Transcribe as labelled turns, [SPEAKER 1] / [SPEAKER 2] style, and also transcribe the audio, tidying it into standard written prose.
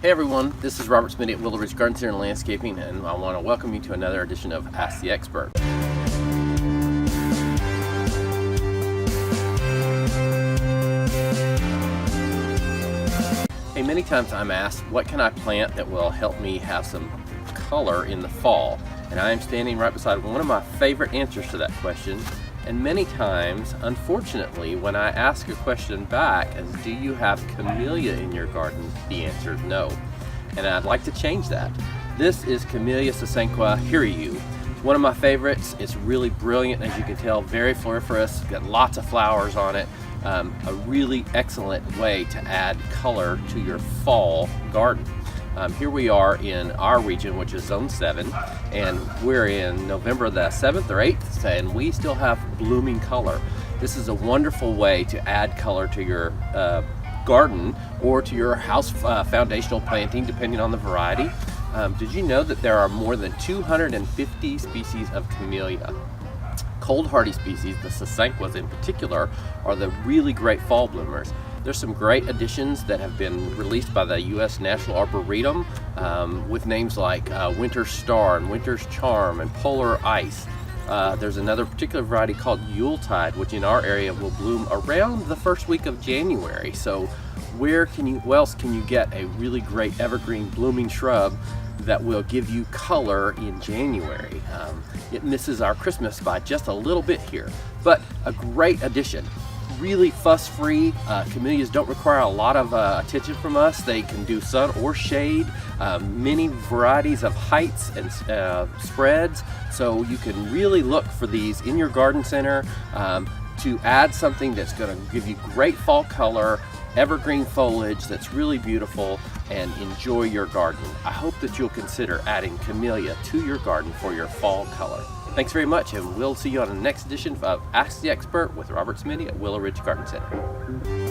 [SPEAKER 1] Hey everyone, this is Robert Smitty at Willow Ridge Garden Center and Landscaping, and I want to welcome you to another edition of Ask the Expert. Hey, many times I'm asked, what can I plant that will help me have some color in the fall? And I am standing right beside one of my favorite answers to that question. And many times, unfortunately, when I ask a question back as do you have camellia in your garden, the answer is no. And I'd like to change that. This is Camellia sasanqua hiryu. It's one of my favorites. It's really brilliant, as you can tell, very floriferous, got lots of flowers on it. A really excellent way to add color to your fall garden. Here we are in our region, which is Zone 7, and we're in November the 7th or 8th, and we still have blooming color. This is a wonderful way to add color to your garden or to your house foundational planting, depending on the variety. Did you know that there are more than 250 species of camellia? Cold hardy species, the sasanquas in particular, are the really great fall bloomers. There's some great additions that have been released by the U.S. National Arboretum with names like Winter's Star and Winter's Charm and Polar Ice. There's another particular variety called Yuletide, which in our area will bloom around the first week of January. So where else can you get a really great evergreen blooming shrub that will give you color in January? It misses our Christmas by just a little bit here, but a great addition. Really fuss-free. Camellias don't require a lot of attention from us. They can do sun or shade, many varieties of heights and spreads, so you can really look for these in your garden center to add something that's going to give you great fall color, evergreen foliage that's really beautiful, and enjoy your garden. I hope that you'll consider adding camellia to your garden for your fall color. Thanks very much, and we'll see you on the next edition of Ask the Expert with Robert Smitty at Willow Ridge Garden Center.